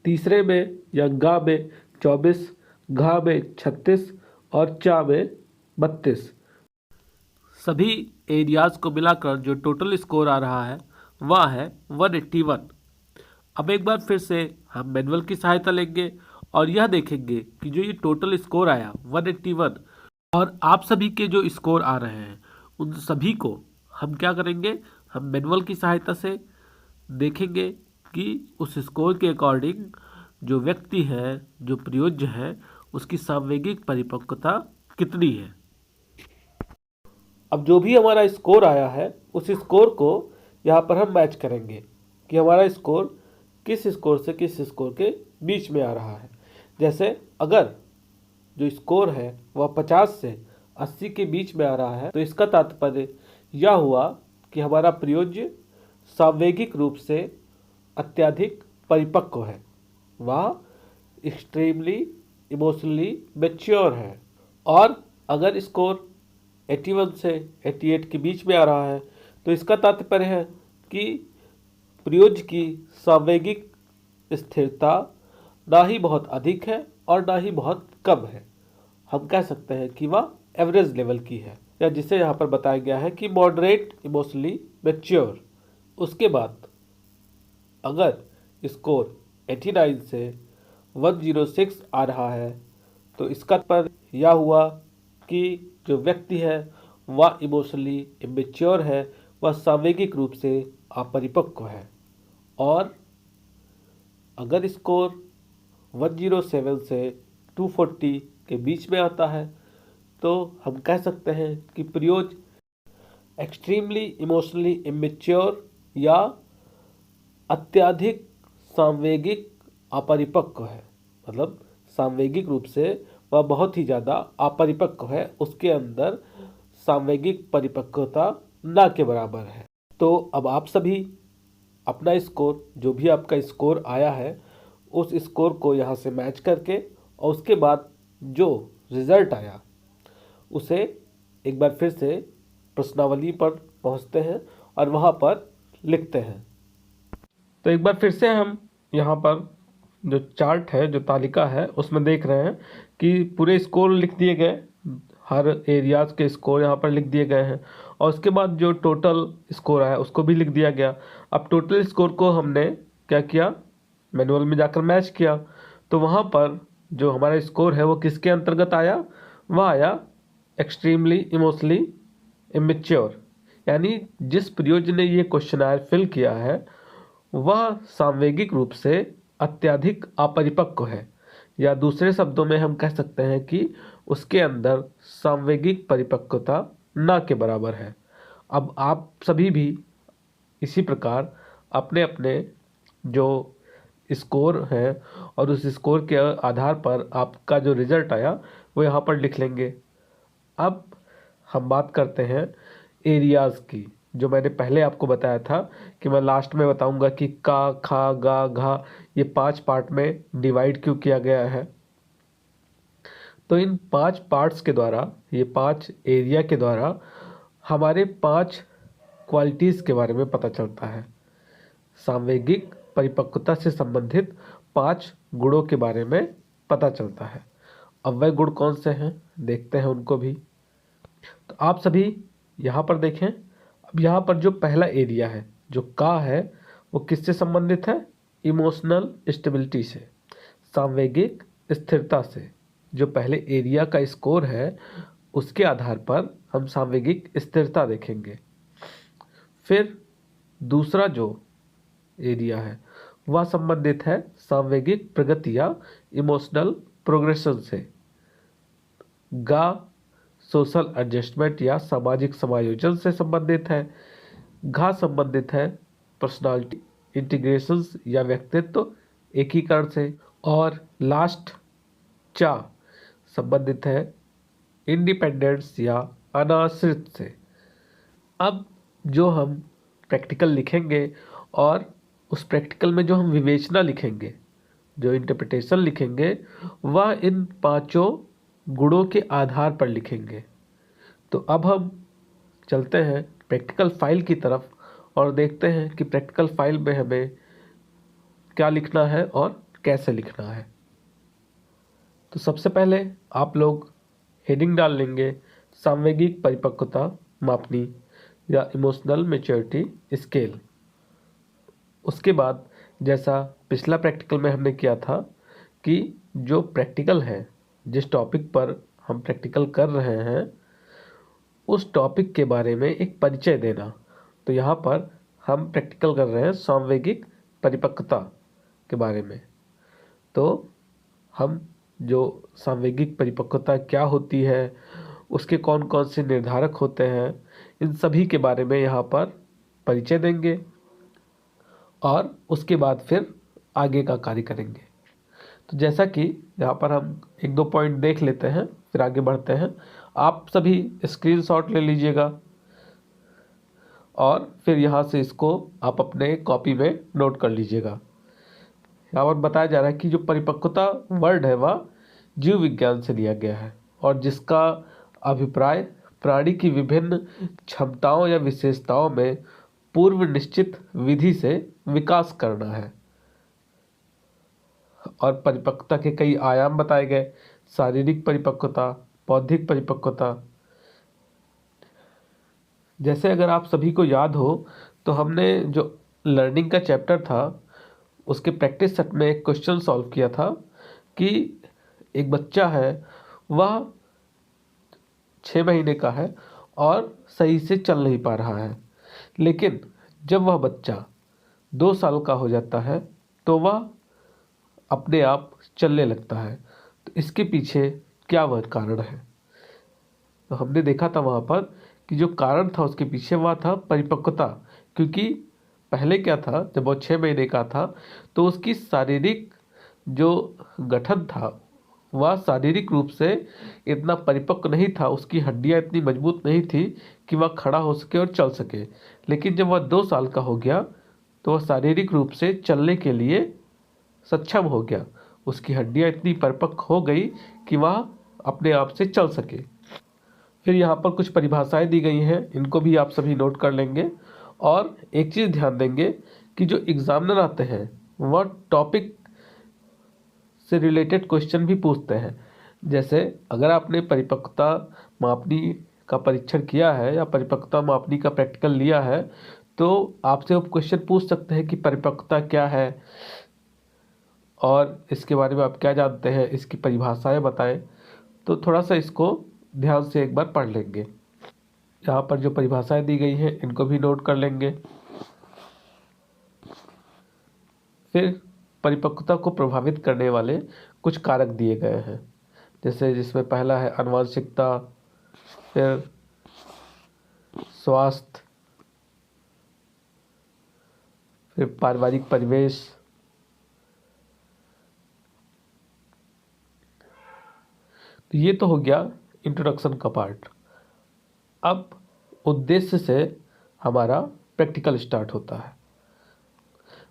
तीसरे में या गा में 24, घा में 36 और चा में 32। सभी एरियाज़ को मिलाकर जो टोटल स्कोर आ रहा है वह है 181। अब एक बार फिर से हम मैनुअल की सहायता लेंगे और यह देखेंगे कि जो ये टोटल स्कोर आया 181, और आप सभी के जो स्कोर आ रहे हैं उन सभी को हम क्या करेंगे? हम मैनुअल की सहायता से देखेंगे कि उस स्कोर के अकॉर्डिंग जो व्यक्ति है, जो प्रयोज्य है, उसकी सामवेगिक परिपक्वता कितनी है। अब जो भी हमारा स्कोर आया है उस स्कोर को यहाँ पर हम मैच करेंगे कि हमारा स्कोर किस स्कोर से किस स्कोर के बीच में आ रहा है। जैसे अगर जो स्कोर है वह 50 से 80 के बीच में आ रहा है, तो इसका तात्पर्य यह हुआ कि हमारा प्रयोज्य सामवेगिक रूप से अत्यधिक परिपक्व है, वह एक्सट्रीमली इमोशनली मैच्योर है। और अगर स्कोर 81 से 88 के बीच में आ रहा है तो इसका तात्पर्य है कि प्रयोज्य की सांवेगिक स्थिरता ना ही बहुत अधिक है और ना ही बहुत कम है। हम कह सकते हैं कि वह एवरेज लेवल की है, या जिसे यहाँ पर बताया गया है कि मॉडरेट इमोशनली मैच्योर। उसके बाद अगर स्कोर 89 से 106 आ रहा है तो इसका पर यह हुआ कि जो व्यक्ति है वह इमोशनली इमेच्योर है, वह सांवेगिक रूप से अपरिपक्व है। और अगर स्कोर 107 से 240 के बीच में आता है तो हम कह सकते हैं कि प्रयोज्य एक्सट्रीमली इमोशनली इमेच्योर या अत्यधिक सांवेगिक अपरिपक्व है। मतलब सांवेगिक रूप से वह बहुत ही ज़्यादा अपरिपक्व है, उसके अंदर सांवेगिक परिपक्वता ना के बराबर है। तो अब आप सभी अपना स्कोर, जो भी आपका स्कोर आया है, उस स्कोर को यहाँ से मैच करके और उसके बाद जो रिज़ल्ट आया उसे एक बार फिर से प्रश्नावली पर पहुँचते हैं और वहाँ पर लिखते हैं। तो एक बार फिर से हम यहाँ पर जो चार्ट है, जो तालिका है, उसमें देख रहे हैं कि पूरे स्कोर लिख दिए गए, हर एरियाज़ के स्कोर यहाँ पर लिख दिए गए हैं और उसके बाद जो टोटल स्कोर आया उसको भी लिख दिया गया। अब टोटल स्कोर को हमने क्या किया, मैनुअल में जाकर मैच किया, तो वहाँ पर जो हमारा स्कोर है वो किसके अंतर्गत आया, वह आया एक्सट्रीमली इमोशनली इमेच्योर। यानी जिस प्रयोज्य ने ये क्वेश्चनायर फिल किया है वह सांवेगिक रूप से अत्यधिक अपरिपक्व है, या दूसरे शब्दों में हम कह सकते हैं कि उसके अंदर सांवेगिक परिपक्वता ना के बराबर है। अब आप सभी भी इसी प्रकार अपने अपने जो स्कोर है और उस स्कोर के आधार पर आपका जो रिजल्ट आया वो यहाँ पर लिख लेंगे। अब हम बात करते हैं एरियाज़ की, जो मैंने पहले आपको बताया था कि मैं लास्ट में बताऊंगा कि का, खा, गा, घा, ये 5 पार्ट में डिवाइड क्यों किया गया है। तो इन 5 पार्ट्स के द्वारा, ये 5 एरिया के द्वारा हमारे 5 क्वालिटीज़ के बारे में पता चलता है। सांवेगिक परिपक्वता से संबंधित 5 गुणों के बारे में पता चलता है। अब वह गुण कौन से हैं देखते हैं उनको भी। तो आप सभी यहाँ पर देखें, अब यहाँ पर जो पहला एरिया है, जो का है, वो किससे संबंधित है, इमोशनल स्टेबिलिटी से, सांवेगिक स्थिरता से। जो पहले एरिया का स्कोर है उसके आधार पर हम सांवेगिक स्थिरता देखेंगे। फिर दूसरा जो एरिया है वह संबंधित है सांवेगिक प्रगति या इमोशनल प्रोग्रेशन से। गा सोशल एडजस्टमेंट या सामाजिक समायोजन से संबंधित है। घा संबंधित है पर्सनालिटी इंटीग्रेशन या व्यक्तित्व एकीकरण से। और लास्ट चा संबंधित है इंडिपेंडेंस या अनाश्रित से। अब जो हम प्रैक्टिकल लिखेंगे और उस प्रैक्टिकल में जो हम विवेचना लिखेंगे, जो इंटरप्रिटेशन लिखेंगे, वह इन 5 गुणों के आधार पर लिखेंगे। तो अब हम चलते हैं प्रैक्टिकल फाइल की तरफ और देखते हैं कि प्रैक्टिकल फाइल में हमें क्या लिखना है और कैसे लिखना है। तो सबसे पहले आप लोग हेडिंग डाल लेंगे सांवेगिक परिपक्वता मापनी या इमोशनल मैच्योरिटी स्केल। उसके बाद जैसा पिछला प्रैक्टिकल में हमने किया था कि जो प्रैक्टिकल है, जिस टॉपिक पर हम प्रैक्टिकल कर रहे हैं उस टॉपिक के बारे में एक परिचय देना। तो यहाँ पर हम प्रैक्टिकल कर रहे हैं सांवेगिक परिपक्वता के बारे में। तो हम जो सांवेगिक परिपक्वता क्या होती है, उसके कौन कौन से निर्धारक होते हैं, इन सभी के बारे में यहाँ पर परिचय देंगे और उसके बाद फिर आगे का कार्य करेंगे। तो जैसा कि यहाँ पर हम 1-2 पॉइंट देख लेते हैं फिर आगे बढ़ते हैं। आप सभी स्क्रीनशॉट ले लीजिएगा और फिर यहाँ से इसको आप अपने कॉपी में नोट कर लीजिएगा। यहाँ पर बताया जा रहा है कि जो परिपक्वता वर्ड है वह जीव विज्ञान से लिया गया है और जिसका अभिप्राय प्राणी की विभिन्न क्षमताओं या विशेषताओं में पूर्व निश्चित विधि से विकास करना है। और परिपक्वता के कई आयाम बताए गए, शारीरिक परिपक्वता, बौद्धिक परिपक्वता। जैसे अगर आप सभी को याद हो तो हमने जो लर्निंग का चैप्टर था उसके प्रैक्टिस सेट में एक क्वेश्चन सॉल्व किया था कि एक बच्चा है, वह 6 महीने का है और सही से चल नहीं पा रहा है, लेकिन जब वह बच्चा 2 साल का हो जाता है तो वह अपने आप चलने लगता है। तो इसके पीछे क्या वह कारण है? तो हमने देखा था वहाँ पर कि जो कारण था उसके पीछे वह था परिपक्वता। क्योंकि पहले क्या था, जब वो 6 महीने का था तो उसकी शारीरिक जो गठन था वह शारीरिक रूप से इतना परिपक्व नहीं था, उसकी हड्डियां इतनी मजबूत नहीं थी कि वह खड़ा हो सके और चल सके। लेकिन जब वह 2 साल का हो गया तो वह शारीरिक रूप से चलने के लिए सक्षम हो गया, उसकी हड्डियां इतनी परिपक्व हो गई कि वह अपने आप से चल सके। फिर यहाँ पर कुछ परिभाषाएं दी गई हैं, इनको भी आप सभी नोट कर लेंगे। और एक चीज़ ध्यान देंगे कि जो एग्जामिनर आते हैं वह टॉपिक से रिलेटेड क्वेश्चन भी पूछते हैं। जैसे अगर आपने परिपक्वता मापनी का परीक्षण किया है या परिपक्वता मापनी का प्रैक्टिकल लिया है तो आपसे वो क्वेश्चन पूछ सकते हैं कि परिपक्वता क्या है और इसके बारे में आप क्या जानते हैं, इसकी परिभाषाएं बताएं। तो थोड़ा सा इसको ध्यान से एक बार पढ़ लेंगे। यहाँ पर जो परिभाषाएं दी गई हैं इनको भी नोट कर लेंगे। फिर परिपक्वता को प्रभावित करने वाले कुछ कारक दिए गए हैं, जैसे जिसमें पहला है आनुवंशिकता, फिर स्वास्थ्य, फिर पारिवारिक परिवेश, तो ये तो हो गया इंट्रोडक्शन का पार्ट। अब उद्देश्य से हमारा प्रैक्टिकल स्टार्ट होता है।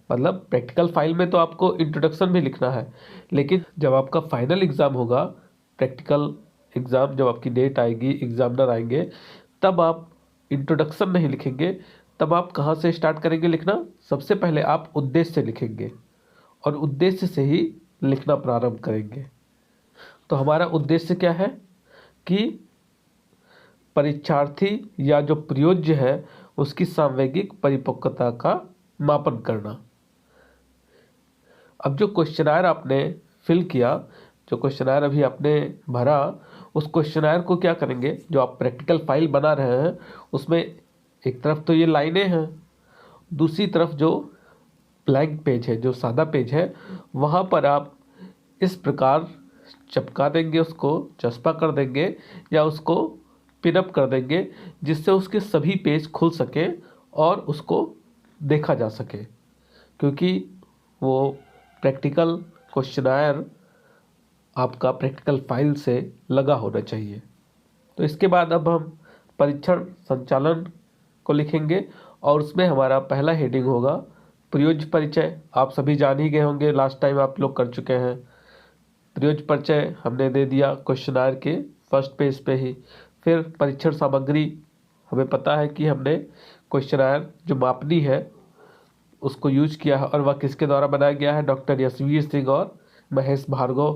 मतलब प्रैक्टिकल फाइल में तो आपको इंट्रोडक्शन भी लिखना है, लेकिन जब आपका फाइनल एग्ज़ाम होगा, प्रैक्टिकल एग्ज़ाम जब आपकी डेट आएगी, एग्जामिनर आएंगे, तब आप इंट्रोडक्शन नहीं लिखेंगे। तब आप कहाँ से स्टार्ट करेंगे लिखना? सबसे पहले आप उद्देश्य से लिखेंगे और उद्देश्य से ही लिखना प्रारंभ करेंगे। तो हमारा उद्देश्य क्या है कि परीक्षार्थी या जो प्रयोज्य है उसकी सांवेगिक परिपक्वता का मापन करना। अब जो क्वेश्चनायर आपने फिल किया, जो क्वेश्चनायर अभी आपने भरा, उस क्वेश्चनायर को क्या करेंगे, जो आप प्रैक्टिकल फाइल बना रहे हैं उसमें एक तरफ तो ये लाइनें हैं, दूसरी तरफ जो ब्लैंक पेज है, जो सादा पेज है, वहाँ पर आप इस प्रकार चिपका देंगे, उसको चस्पा कर देंगे या उसको पिनअप कर देंगे, जिससे उसके सभी पेज खुल सके और उसको देखा जा सके। क्योंकि वो प्रैक्टिकल क्वेश्चनायर आपका प्रैक्टिकल फाइल से लगा होना चाहिए। तो इसके बाद अब हम परीक्षण संचालन को लिखेंगे और उसमें हमारा पहला हेडिंग होगा प्रयोज्य परिचय। आप सभी जान ही गए होंगे, लास्ट टाइम आप लोग कर चुके हैं। प्रयोज्य परिचय हमने दे दिया क्वेश्चनायर के फर्स्ट पेज पे ही। फिर परीक्षण सामग्री, हमें पता है कि हमने क्वेश्चनायर जो मापनी है उसको यूज किया है और वह किसके द्वारा बनाया गया है? डॉक्टर यशवीर सिंह और महेश भार्गव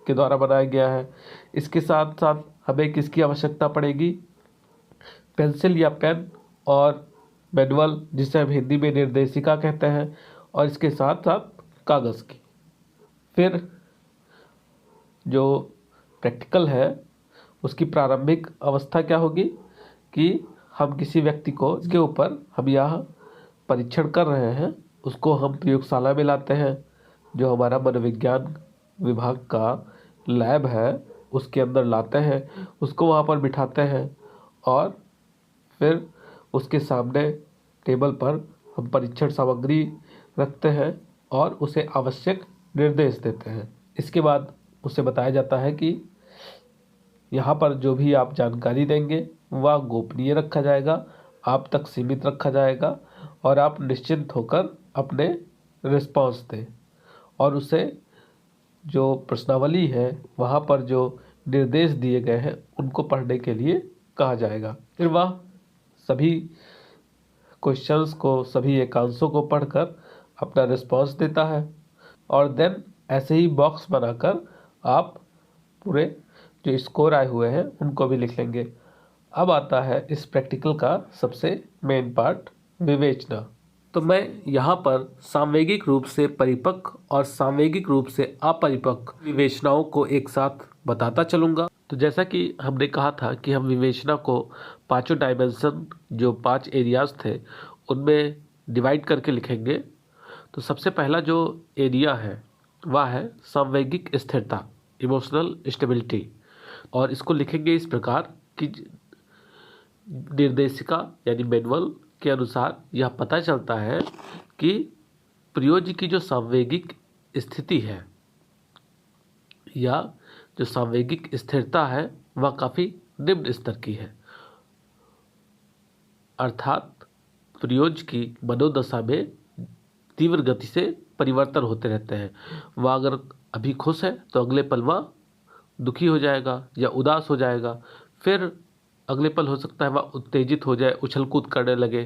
के द्वारा बनाया गया है। इसके साथ साथ हमें किसकी आवश्यकता पड़ेगी? पेंसिल या पेन और मैनुअल, जिसे हम हिंदी में निर्देशिका कहते हैं, और इसके साथ साथ कागज़ की। फिर जो प्रैक्टिकल है उसकी प्रारंभिक अवस्था क्या होगी कि हम किसी व्यक्ति को इसके ऊपर हम यह परीक्षण कर रहे हैं उसको हम प्रयोगशाला में लाते हैं, जो हमारा मनोविज्ञान विभाग का लैब है उसके अंदर लाते हैं, उसको वहाँ पर बिठाते हैं और फिर उसके सामने टेबल पर हम परीक्षण सामग्री रखते हैं और उसे आवश्यक निर्देश देते हैं। इसके बाद उसे बताया जाता है कि यहाँ पर जो भी आप जानकारी देंगे वह गोपनीय रखा जाएगा, आप तक सीमित रखा जाएगा और आप निश्चिंत होकर अपने रिस्पॉन्स दें और उसे जो प्रश्नावली है वहाँ पर जो निर्देश दिए गए हैं उनको पढ़ने के लिए कहा जाएगा। फिर वह सभी क्वेश्चंस को, सभी एकांशों को पढ़कर अपना रिस्पॉन्स देता है और देन ऐसे ही बॉक्स बनाकर आप पूरे जो स्कोर आए हुए हैं उनको भी लिख लेंगे। अब आता है इस प्रैक्टिकल का सबसे मेन पार्ट, विवेचना। तो मैं यहाँ पर सामवेगिक रूप से परिपक्व और सामवेगिक रूप से अपरिपक्व विवेचनाओं को एक साथ बताता चलूँगा। तो जैसा कि हमने कहा था कि हम विवेचना को पांचों डायमेंशन, जो 5 एरियाज थे, उनमें डिवाइड करके लिखेंगे। तो सबसे पहला जो एरिया है वह है सामवेगिक स्थिरता, इमोशनल स्टेबिलिटी, और इसको लिखेंगे इस प्रकार कि निर्देशिका यानी मैनुअल के अनुसार यह पता चलता है कि प्रयोज्य की जो सामवेगिक स्थिति है या जो सामवेगिक स्थिरता है वह काफ़ी निम्न स्तर की है, अर्थात प्रयोज्य की मनोदशा में तीव्र गति से परिवर्तन होते रहते हैं। वह अगर अभी खुश है तो अगले पल वह दुखी हो जाएगा या उदास हो जाएगा, फिर अगले पल हो सकता है वह उत्तेजित हो जाए, उछल कूद करने लगे।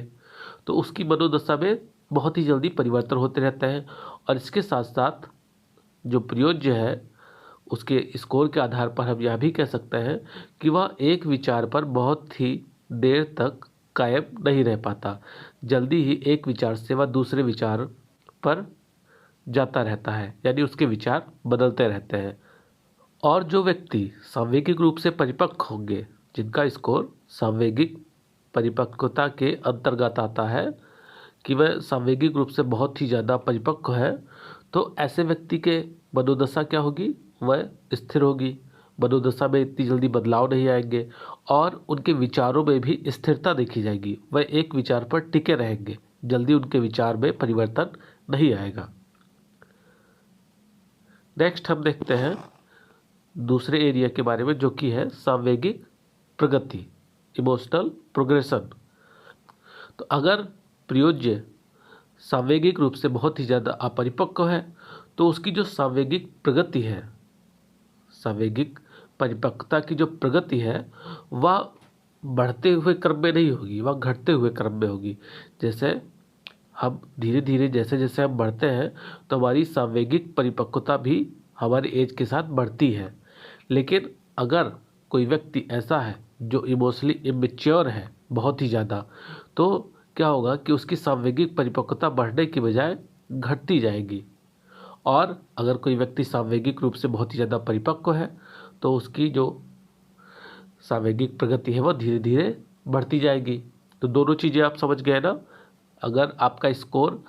तो उसकी मनोदशा में बहुत ही जल्दी परिवर्तन होते रहते हैं। और इसके साथ साथ जो प्रयोज्य है उसके स्कोर के आधार पर हम यह भी कह सकते हैं कि वह एक विचार पर बहुत ही देर तक कायम नहीं रह पाता, जल्दी ही एक विचार से वह दूसरे विचार पर जाता रहता है, यानी उसके विचार बदलते रहते हैं। और जो व्यक्ति सामवेगिक रूप से परिपक्व होंगे, जिनका स्कोर सामवेगिक परिपक्वता के अंतर्गत आता है कि वह सामवेगिक रूप से बहुत ही ज़्यादा परिपक्व है, तो ऐसे व्यक्ति के मनोदशा क्या होगी, वह स्थिर होगी। मनोदशा में इतनी जल्दी बदलाव नहीं आएंगे और उनके विचारों में भी स्थिरता देखी जाएगी। वह एक विचार पर टिके रहेंगे, जल्दी उनके विचार में परिवर्तन नहीं आएगा। नेक्स्ट हम देखते हैं दूसरे एरिया के बारे में, जो कि है सामवेगिक प्रगति, इमोशनल प्रोग्रेशन। तो अगर प्रयोज्य सामवेगिक रूप से बहुत ही ज़्यादा अपरिपक्व है तो उसकी जो सामवेगिक प्रगति है, सामवेगिक परिपक्वता की जो प्रगति है वह बढ़ते हुए क्रम में नहीं होगी, वह घटते हुए क्रम में होगी। जैसे हम धीरे धीरे जैसे जैसे हम बढ़ते हैं तो हमारी सामवेगिक परिपक्वता भी हमारी एज के साथ बढ़ती है। लेकिन अगर कोई व्यक्ति ऐसा है जो इमोशनली इमेच्योर है बहुत ही ज़्यादा, तो क्या होगा कि उसकी सामवेगिक परिपक्वता बढ़ने की बजाय घटती जाएगी। और अगर कोई व्यक्ति सामवेगिक रूप से बहुत ही ज़्यादा परिपक्व है तो उसकी जो सामवेगिक प्रगति है वह धीरे धीरे बढ़ती जाएगी। तो दोनों चीज़ें आप समझ गए ना। अगर आपका स्कोर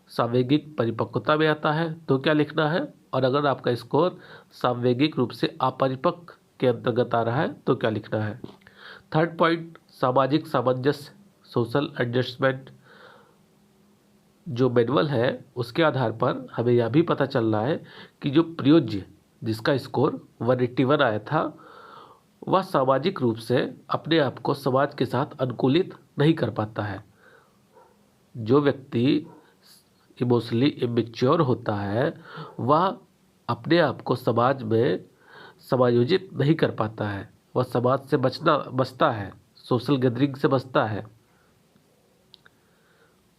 सामवेगिक परिपक्वता में आता है तो क्या लिखना है, और अगर आपका स्कोर सामवेगिक रूप से अपरिपक्व के अंतर्गत आ रहा है तो क्या लिखना है। थर्ड पॉइंट, सामाजिक सामंजस्य, सोशल एडजस्टमेंट। जो मैनुअल है उसके आधार पर हमें यह भी पता चल रहा है कि जो प्रयोज्य जिसका स्कोर 181 आया था वह सामाजिक रूप से अपने आप को समाज के साथ अनुकूलित नहीं कर पाता है। जो व्यक्ति इमोशनली इमेच्योर होता है वह अपने आप को समाज में समायोजित नहीं कर पाता है, वह समाज से बचता है, सोशल गैदरिंग से बचता है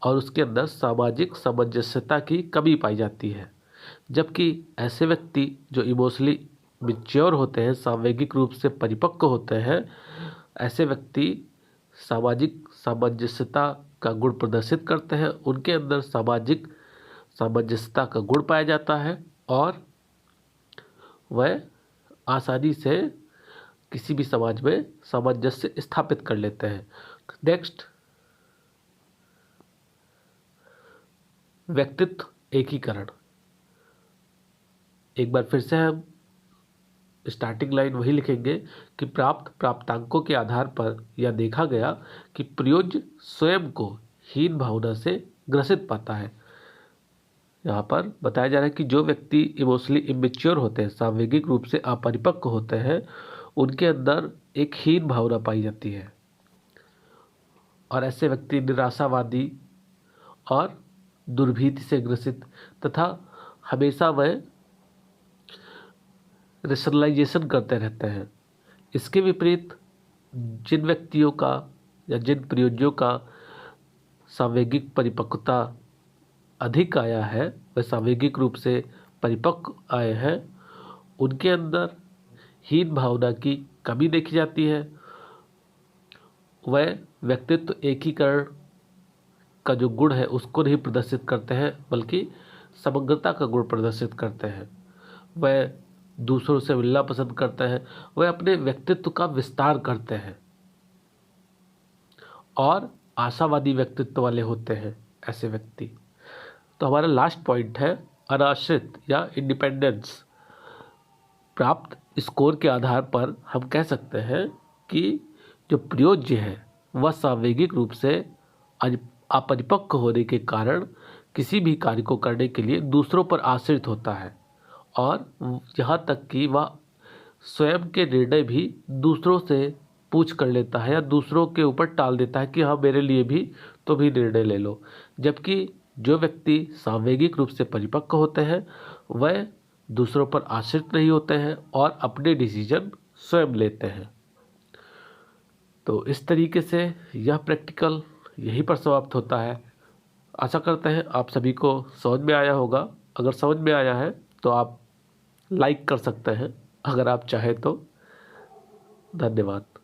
और उसके अंदर सामाजिक सामंजस्यता की कमी पाई जाती है। जबकि ऐसे व्यक्ति जो इमोशनली मैच्योर होते हैं, सामवेगिक रूप से परिपक्व होते हैं, ऐसे व्यक्ति सामाजिक सामंजस्यता का गुण प्रदर्शित करते हैं। उनके अंदर सामाजिक सामंजस्यता का गुण पाया जाता है और वह आसानी से किसी भी समाज में सामंजस्य स्थापित कर लेते हैं। नेक्स्ट, व्यक्तित्व एकीकरण। एक बार फिर से हम स्टार्टिंग लाइन वही लिखेंगे कि प्राप्तांकों के आधार पर यह देखा गया कि प्रयोज्य स्वयं को हीन भावना से ग्रसित पाता है। यहाँ पर बताया जा रहा है कि जो व्यक्ति इमोशनली इमेच्योर होते हैं, सामवेगिक रूप से अपरिपक्व होते हैं, उनके अंदर एक हीन भावना पाई जाती है और ऐसे व्यक्ति निराशावादी और दुर्भीति से ग्रसित तथा हमेशा वह रेशनलाइजेशन करते रहते हैं। इसके विपरीत जिन व्यक्तियों का या जिन प्रयोज्यों का सांवेगिक परिपक्वता अधिक आया है, वह सांवेगिक रूप से परिपक्व आए हैं, उनके अंदर हीन भावना की कमी देखी जाती है। वह व्यक्तित्व एकीकरण का जो गुण है उसको नहीं प्रदर्शित करते हैं, बल्कि समग्रता का गुण प्रदर्शित करते हैं। वह दूसरों से मिलना पसंद करते हैं, वह अपने व्यक्तित्व का विस्तार करते हैं और आशावादी व्यक्तित्व वाले होते हैं ऐसे व्यक्ति। तो हमारा लास्ट पॉइंट है अनाश्रित या इंडिपेंडेंस। प्राप्त स्कोर के आधार पर हम कह सकते हैं कि जो प्रयोज्य है वह सांवेगिक रूप से अपरिपक्व होने के कारण किसी भी कार्य को करने के लिए दूसरों पर आश्रित होता है, और यहाँ तक कि वह स्वयं के निर्णय भी दूसरों से पूछ कर लेता है या दूसरों के ऊपर टाल देता है कि हाँ मेरे लिए भी तो भी निर्णय ले लो। जबकि जो व्यक्ति सांवेगिक रूप से परिपक्व होते हैं वह दूसरों पर आश्रित नहीं होते हैं और अपने डिसीजन स्वयं लेते हैं। तो इस तरीके से यह प्रैक्टिकल यहीं पर समाप्त होता है। आशा करते हैं आप सभी को समझ में आया होगा। अगर समझ में आया है तो आप लाइक कर सकते हैं, अगर आप चाहें तो। धन्यवाद।